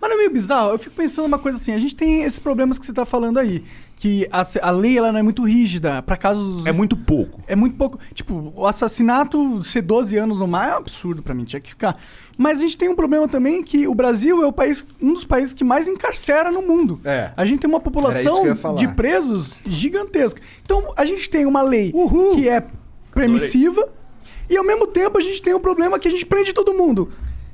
Mas não é meio bizarro? Eu fico pensando uma coisa assim, a gente tem esses problemas que você tá falando aí, que a lei ela não é muito rígida, pra casos... É muito pouco. É muito pouco. Tipo, o assassinato ser 12 anos no mar é um absurdo pra mim, tinha que ficar. Mas a gente tem um problema também que o Brasil é o país, um dos países que mais encarcera no mundo. É. A gente tem uma Era isso população que eu ia falar. de presos gigantesca. Então, a gente tem uma lei Uhul. que é permissiva e ao mesmo tempo a gente tem um problema que a gente prende todo mundo.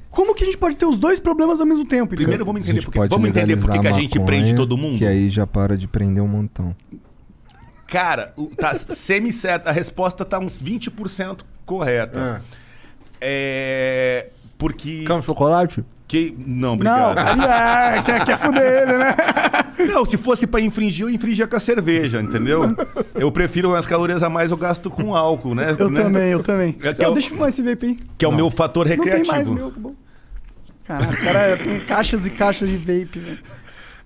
Como que a gente pode ter os dois problemas ao mesmo tempo? Igor? Primeiro vamos A entender gente por que, pode vamos entender por que legalizar a gente maconha, prende todo mundo. Que aí já para de prender um montão. Cara, tá semi-certa. A resposta tá uns 20% correta. Porque... Quer um chocolate? Não, Não, obrigado. ele quer fuder ele, né? Não, se fosse pra infringir, eu infringia com a cerveja, entendeu? Eu prefiro umas calorias a mais, eu gasto com álcool, né? Eu também. É que é o- Deixa eu fumar esse vape aí. Que é o meu fator Não recreativo. tem mais meu, acabou. Caralho, o cara tem caixas e caixas de vape, velho.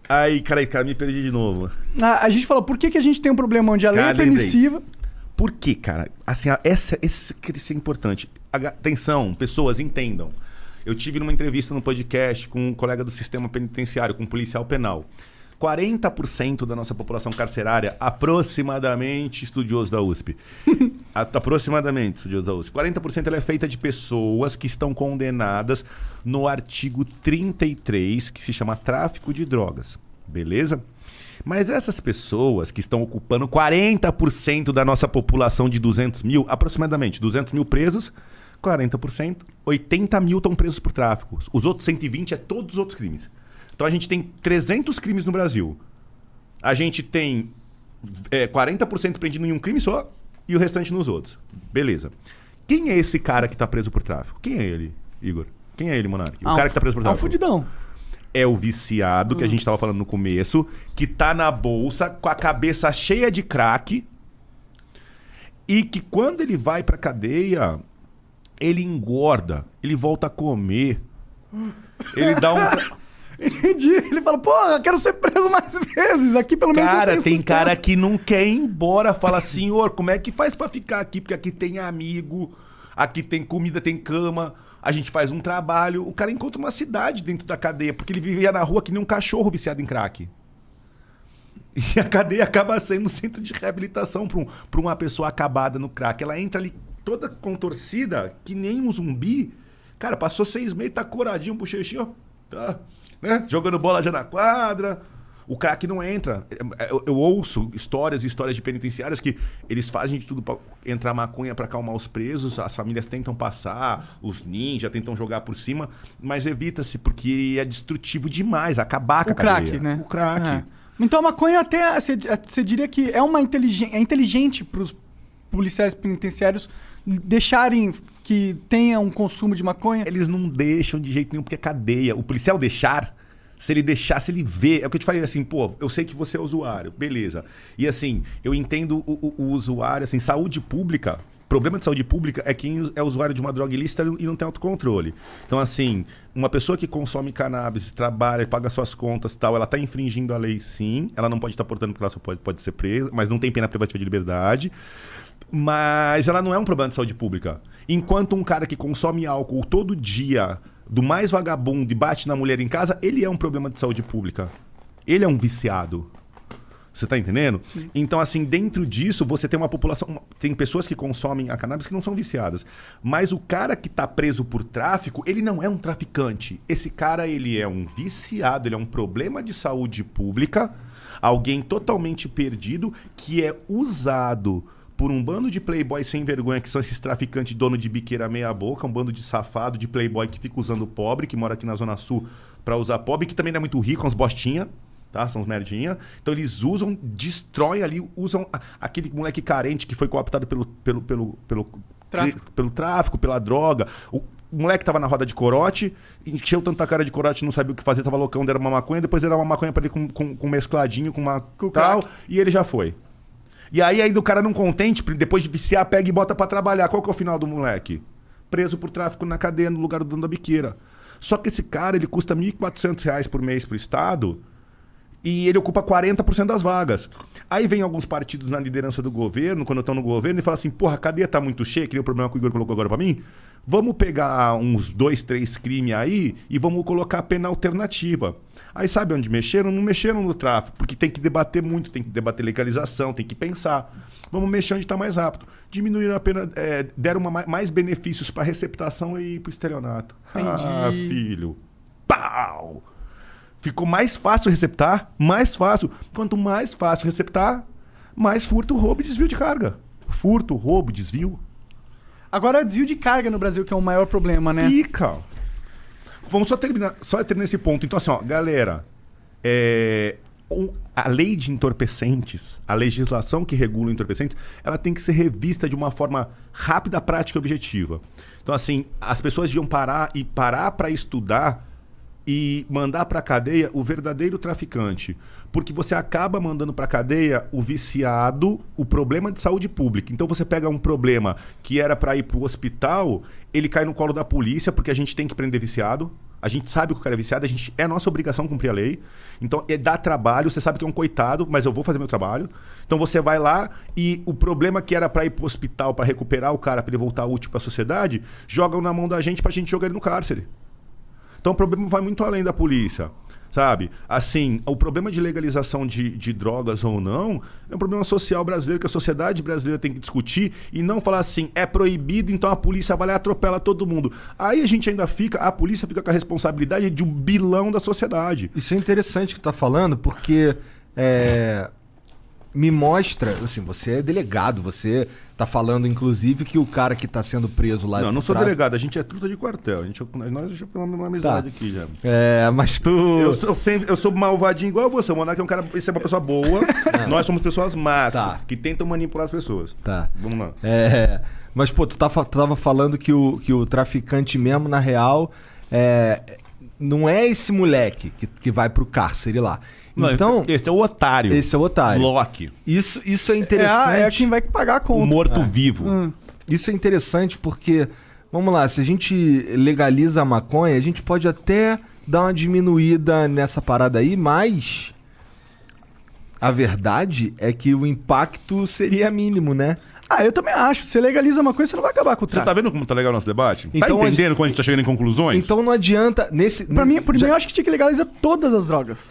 Aí, cara, me perdi de novo. A gente falou, por que a gente tem um problema onde a lei é lembrei. permissiva? Por quê, cara? Assim, esse que é importante. Atenção, pessoas, entendam. Eu tive numa entrevista no podcast com um colega do sistema penitenciário, com um policial penal. 40% da nossa população carcerária, aproximadamente estudioso da USP. Aproximadamente estudioso da USP. 40% ela é feita de pessoas que estão condenadas no artigo 33, que se chama tráfico de drogas. Beleza? Mas essas pessoas que estão ocupando 40% da nossa população de 200 mil, aproximadamente 200 mil presos, 40%, 80 mil estão presos por tráfico. Os outros 120 é todos os outros crimes. Então a gente tem 300 crimes no Brasil. A gente tem 40% prendido em um crime só e o restante nos outros. Beleza. Quem é esse cara que está preso por tráfico? Quem é ele, Igor? Quem é ele, Monark? O cara que está preso por É um tráfico. fudidão. É o viciado, que a gente estava falando no começo, que tá na bolsa com a cabeça cheia de crack e que quando ele vai pra cadeia, ele engorda, ele volta a comer, ele dá um... Entendi. Ele fala, porra, eu quero ser preso mais vezes. Aqui pelo menos eu Cara, tenho tem sustento. cara que não quer ir embora. Fala, senhor, como é que faz pra ficar aqui? Porque aqui tem amigo, aqui tem comida, tem cama. A gente faz um trabalho. O cara encontra uma cidade dentro da cadeia, porque ele vivia na rua que nem um cachorro viciado em crack. E a cadeia acaba sendo um centro de reabilitação pra uma pessoa acabada no crack. Ela entra ali toda contorcida, que nem um zumbi. Cara, passou 6 meses, tá coradinho, bochechinho, ó. Tá... né? Jogando bola já na quadra. O crack não entra. Eu ouço histórias e histórias de penitenciárias que eles fazem de tudo pra entrar maconha pra acalmar os presos, as famílias tentam passar, os ninjas tentam jogar por cima, mas evita-se porque é destrutivo demais, acabar com O a cadeia. crack, né? O crack. É. Então a maconha até, você diria que é inteligente pros policiais penitenciários deixarem que tenha um consumo de maconha? Eles não deixam de jeito nenhum, porque é cadeia. O policial deixar, se ele deixar, se ele vê... É o que eu te falei, assim, pô, eu sei que você é usuário, beleza. E assim, eu entendo o usuário, assim, saúde pública... Problema de saúde pública é quem é usuário de uma droga ilícita e não tem autocontrole. Então, assim, uma pessoa que consome cannabis, trabalha, paga suas contas e tal, ela está infringindo a lei, sim. Ela não pode estar portando porque ela só pode ser presa, mas não tem pena privativa de liberdade. Mas ela não é um problema de saúde pública. Enquanto um cara que consome álcool todo dia, do mais vagabundo e bate na mulher em casa, ele é um problema de saúde pública. Ele é um viciado. Você tá entendendo? Sim. Então, assim, dentro disso, você tem uma população... Tem pessoas que consomem a cannabis que não são viciadas. Mas o cara que tá preso por tráfico, ele não é um traficante. Esse cara, ele é um viciado, ele é um problema de saúde pública, alguém totalmente perdido, que é usado por um bando de playboy sem vergonha, que são esses traficantes dono de biqueira meia boca, um bando de safado, de playboy que fica usando pobre, que mora aqui na Zona Sul pra usar pobre, que também não é muito rico, uns bostinha. Tá? São uns merdinha. Então eles usam, destroem ali, usam aquele moleque carente que foi cooptado pelo tráfico, pela droga. O moleque tava na roda de corote, encheu tanta cara de corote, não sabia o que fazer, tava loucão, deram uma maconha, depois deram uma maconha pra ele com mescladinho, com uma tal, e ele já foi. E aí o cara não contente, depois de viciar, pega e bota pra trabalhar. Qual que é o final do moleque? Preso por tráfico na cadeia, no lugar do dono da biqueira. Só que esse cara, ele custa R$ 1.400 por mês pro Estado. E ele ocupa 40% das vagas. Aí vem alguns partidos na liderança do governo, quando estão no governo, e falam assim, porra, a cadeia tá muito cheia, que nem o problema que o Igor colocou agora pra mim. Vamos pegar uns 2, 3 crimes aí e vamos colocar pena alternativa. Aí sabe onde mexeram? Não mexeram no tráfico, porque tem que debater muito, tem que debater legalização, tem que pensar. Vamos mexer onde está mais rápido. Diminuíram a pena, deram mais benefícios para receptação e para estelionato. Entendi. Ah, filho. Pau! Ficou mais fácil receptar, mais fácil. Quanto mais fácil receptar, mais furto, roubo e desvio de carga. Furto, roubo, desvio. Agora, desvio de carga no Brasil, que é o maior problema, né? Pica. Vamos só terminar esse ponto. Então, assim, ó, galera, a lei de entorpecentes, a legislação que regula entorpecentes, ela tem que ser revista de uma forma rápida, prática e objetiva. Então, assim, as pessoas deviam parar para estudar e mandar para a cadeia o verdadeiro traficante. Porque você acaba mandando para a cadeia o viciado, o problema de saúde pública. Então você pega um problema que era para ir para o hospital, ele cai no colo da polícia, porque a gente tem que prender viciado. A gente sabe que o cara é viciado, é nossa obrigação cumprir a lei. Então dá trabalho, você sabe que é um coitado, mas eu vou fazer meu trabalho. Então você vai lá e o problema que era para ir para o hospital, para recuperar o cara, para ele voltar útil para a sociedade, jogam na mão da gente para a gente jogar ele no cárcere. Então o problema vai muito além da polícia, sabe? Assim, o problema de legalização de drogas ou não é um problema social brasileiro que a sociedade brasileira tem que discutir e não falar assim, é proibido, então a polícia vai lá e atropela todo mundo. Aí a polícia fica com a responsabilidade de um bilão da sociedade. Isso é interessante que tu tá falando, porque me mostra, assim, você é delegado, você tá falando, inclusive, que o cara que tá sendo preso lá... Não sou delegado, a gente é truta de quartel. Nós já temos uma amizade aqui já. Mas tu... Eu sou malvadinho igual você. O Monark é um cara... Você é uma pessoa boa. Nós somos pessoas más, que tentam manipular as pessoas. Tá. Vamos lá. Mas, pô, tu tava falando que o traficante mesmo, na real, não é esse moleque que vai pro cárcere lá. Não, então, esse é o otário. Esse é o otário. Loki. Isso é interessante. É quem vai pagar a conta. O morto-vivo. Isso é interessante porque, vamos lá, se a gente legaliza a maconha, a gente pode até dar uma diminuída nessa parada aí, mas a verdade é que o impacto seria mínimo, né? Eu também acho. Se legaliza uma coisa, você não vai acabar com o Você tráfico. tá vendo como tá legal o nosso debate? Então, tá entendendo quando a gente tá chegando em conclusões? Então não adianta... Pra mim, eu acho que tinha que legalizar todas as drogas.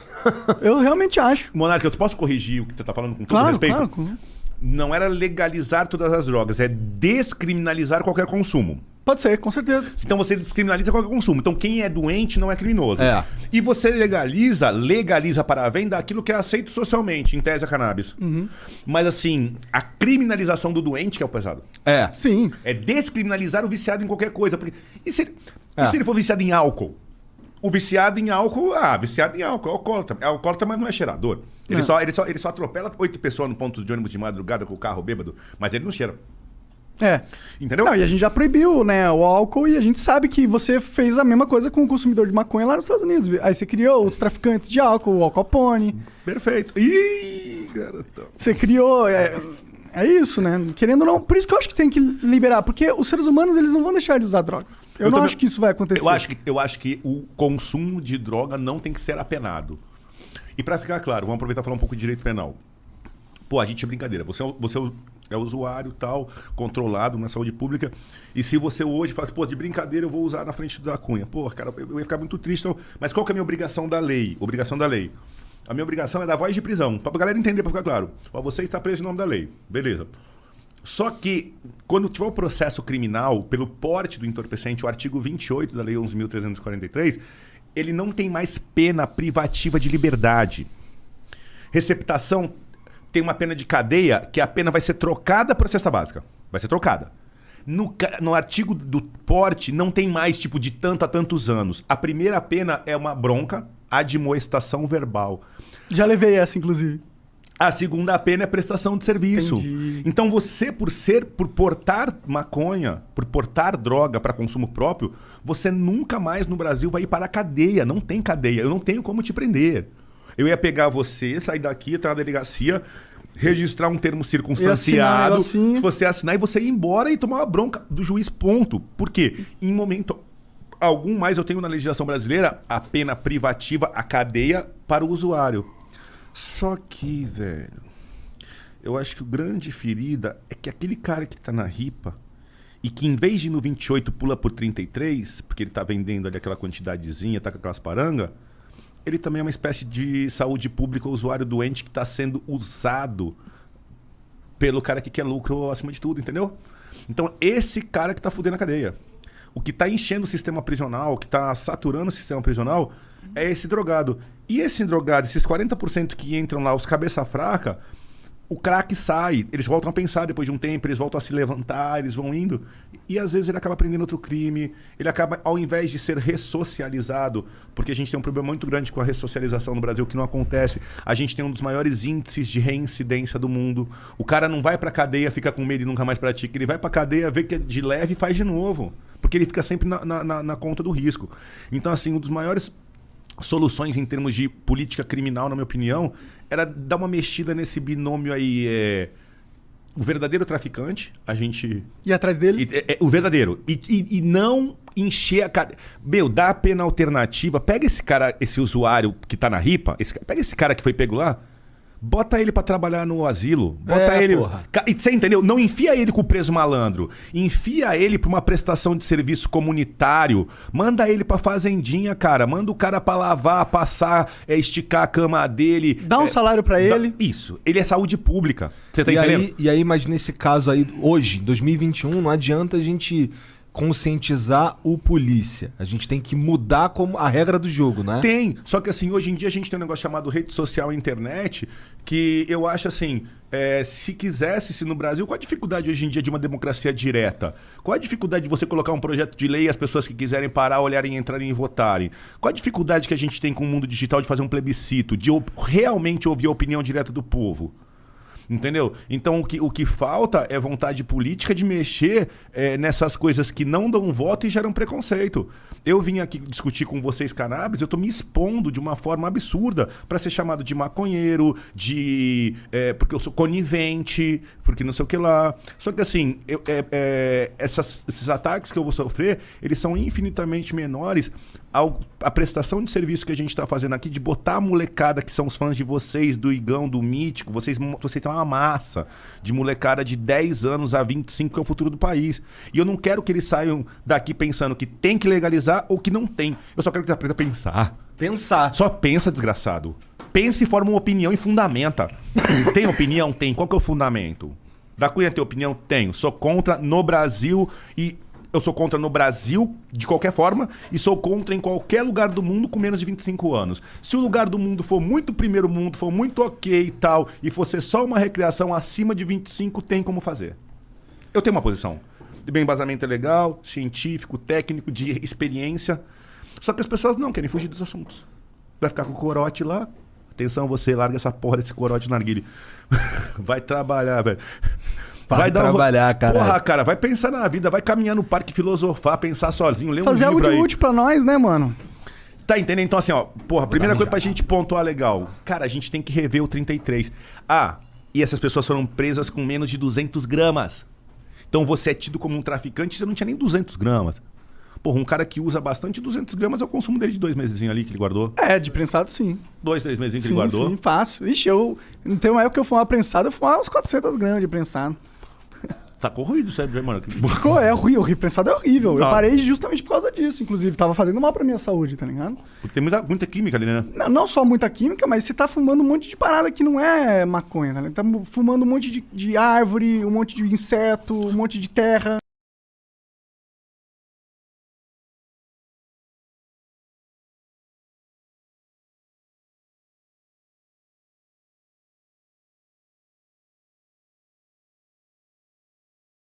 Eu realmente acho. Monarca, eu posso corrigir o que você tá falando com todo respeito? Claro. Não era legalizar todas as drogas, é descriminalizar qualquer consumo. Pode ser, com certeza. Então você descriminaliza qualquer consumo. Então quem é doente não é criminoso. E você legaliza para a venda aquilo que é aceito socialmente, em tese a cannabis. Mas assim, a criminalização do doente que é o pesado. Sim. É descriminalizar o viciado em qualquer coisa. Porque, e se ele for viciado em álcool? O viciado em álcool, é alcoólatra. É alcoólatra, mas não é cheirador. Ele só atropela 8 pessoas no ponto de ônibus de madrugada com o carro bêbado, mas ele não cheira. Entendeu? Não, e a gente já proibiu, né, o álcool, e a gente sabe que você fez a mesma coisa com o consumidor de maconha lá nos Estados Unidos. Aí você criou os traficantes de álcool, o Al Capone. Perfeito. Ih, garotão. Você criou... É isso, né? Querendo ou não... Por isso que eu acho que tem que liberar, porque os seres humanos, eles não vão deixar de usar droga. Eu não acho que isso vai acontecer. Eu acho que o consumo de droga não tem que ser apenado. E pra ficar claro, vamos aproveitar e falar um pouco de direito penal. Pô, a gente é brincadeira. Você é usuário, tal, controlado na saúde pública. E se você hoje fala, pô, de brincadeira eu vou usar na frente da cunha. Pô, cara, eu ia ficar muito triste. Então, mas qual que é a minha obrigação da lei? A minha obrigação é dar voz de prisão. Pra galera entender, pra ficar claro. Ó, você está preso em nome da lei. Beleza. Só que, quando tiver o processo criminal, pelo porte do entorpecente, o artigo 28 da Lei 11.343, ele não tem mais pena privativa de liberdade. Receptação tem uma pena de cadeia, que a pena vai ser trocada por cesta básica. Vai ser trocada. No artigo do porte, não tem mais, tipo, de tanto a tantos anos. A primeira pena é uma bronca, admoestação verbal. Já levei essa, inclusive. A segunda pena é prestação de serviço. Entendi. Então você, por portar maconha, por portar droga para consumo próprio, você nunca mais no Brasil vai ir para a cadeia. Não tem cadeia. Eu não tenho como te prender. Eu ia pegar você, sair daqui, entrar na delegacia, registrar um termo circunstanciado, você assinar e você ir embora e tomar uma bronca do juiz, ponto. Por quê? Em momento algum mais eu tenho na legislação brasileira a pena privativa, a cadeia para o usuário. Só que, velho, eu acho que o grande ferida é que aquele cara que tá na ripa e que em vez de ir no 28 pula por 33, porque ele tá vendendo ali aquela quantidadezinha, tá com aquelas paranga, ele também é uma espécie de saúde pública, usuário doente que tá sendo usado pelo cara que quer lucro acima de tudo, entendeu? Então esse cara que tá fudendo a cadeia. O que tá enchendo o sistema prisional, o que tá saturando o sistema prisional é esse drogado. E esse drogado, esses 40% que entram lá, os cabeça fraca, o craque sai, eles voltam a pensar depois de um tempo, eles voltam a se levantar, eles vão indo. E às vezes ele acaba aprendendo outro crime, ele acaba, ao invés de ser ressocializado, porque a gente tem um problema muito grande com a ressocialização no Brasil, que não acontece, a gente tem um dos maiores índices de reincidência do mundo. O cara não vai pra cadeia, fica com medo e nunca mais pratica, ele vai pra cadeia, vê que é de leve e faz de novo. Porque ele fica sempre na conta do risco. Então, assim, um dos maiores soluções em termos de política criminal, na minha opinião, era dar uma mexida nesse binômio aí. O verdadeiro traficante, a gente... E atrás dele? O verdadeiro. E não encher a cadeia. Meu, dá a pena alternativa. Pega esse cara, esse usuário que tá na ripa, pega esse cara que foi pego lá, bota ele pra trabalhar no asilo. Bota ele. Porra. E você entendeu? Não enfia ele com o preso malandro. Enfia ele pra uma prestação de serviço comunitário. Manda ele pra fazendinha, cara. Manda o cara pra lavar, passar, esticar a cama dele. Dá um salário pra ele. Isso. Ele é saúde pública. Você tá entendendo? E aí, mas nesse caso aí, hoje, 2021, não adianta a gente conscientizar o polícia. A gente tem que mudar como a regra do jogo, né? Tem. Só que assim, hoje em dia a gente tem um negócio chamado rede social e internet, que eu acho assim, se no Brasil, qual a dificuldade hoje em dia de uma democracia direta? Qual a dificuldade de você colocar um projeto de lei e as pessoas que quiserem parar, olharem, entrarem e votarem? Qual a dificuldade que a gente tem com o mundo digital de fazer um plebiscito, de realmente ouvir a opinião direta do povo? Entendeu? Então o que falta é vontade política de mexer nessas coisas que não dão voto e geram preconceito. Eu vim aqui discutir com vocês cannabis, eu tô me expondo de uma forma absurda para ser chamado de maconheiro, porque eu sou conivente, porque não sei o que lá. Só que assim, esses ataques que eu vou sofrer, eles são infinitamente menores a prestação de serviço que a gente está fazendo aqui, de botar a molecada que são os fãs de vocês, do Igão, do Mítico, vocês têm uma massa de molecada de 10 anos a 25 que é o futuro do país. E eu não quero que eles saiam daqui pensando que tem que legalizar ou que não tem. Eu só quero que eles aprendam a pensar. Pensar. Só pensa, desgraçado. Pensa e forma uma opinião e fundamenta. Tem opinião? Tem. Qual que é o fundamento? Da Cunha tem opinião? Tenho. Sou contra no Brasil e... Eu sou contra no Brasil, de qualquer forma, e sou contra em qualquer lugar do mundo com menos de 25 anos. Se o lugar do mundo for muito primeiro mundo, for muito ok e tal, e for ser só uma recreação acima de 25, tem como fazer. Eu tenho uma posição. De bem embasamento é legal, científico, técnico, de experiência. Só que as pessoas não querem fugir dos assuntos. Vai ficar com o corote lá. Atenção, você larga essa porra desse corote de narguilé. Vai trabalhar, velho. Vai trabalhar, cara. Porra, cara, vai pensar na vida, vai caminhar no parque, filosofar, pensar sozinho, ler um Fazer livro algo de aí. útil pra nós, né, mano? Tá entendendo? Então assim, ó, porra, primeira coisa pra gente pontuar legal. Cara, a gente tem que rever o 33. E essas pessoas foram presas com menos de 200 gramas. Então você é tido como um traficante, você não tinha nem 200 gramas. Porra, um cara que usa bastante 200 gramas é o consumo dele de 2 meses ali que ele guardou. De prensado, sim. 2, 3 meses que Sim, ele guardou. sim, fácil. Ixi, tem uma época que eu fumava prensado, eu fumava uns 400 gramas de prensado. Tá corroído, sério, mano. É horrível, prensado é horrível. Eu Não. parei justamente por causa disso, inclusive. Tava fazendo mal pra minha saúde, tá ligado? Porque tem muita química ali, né? Não só muita química, mas você tá fumando um monte de parada que não é maconha, tá ligado? Tá fumando um monte de árvore, um monte de inseto, um monte de terra.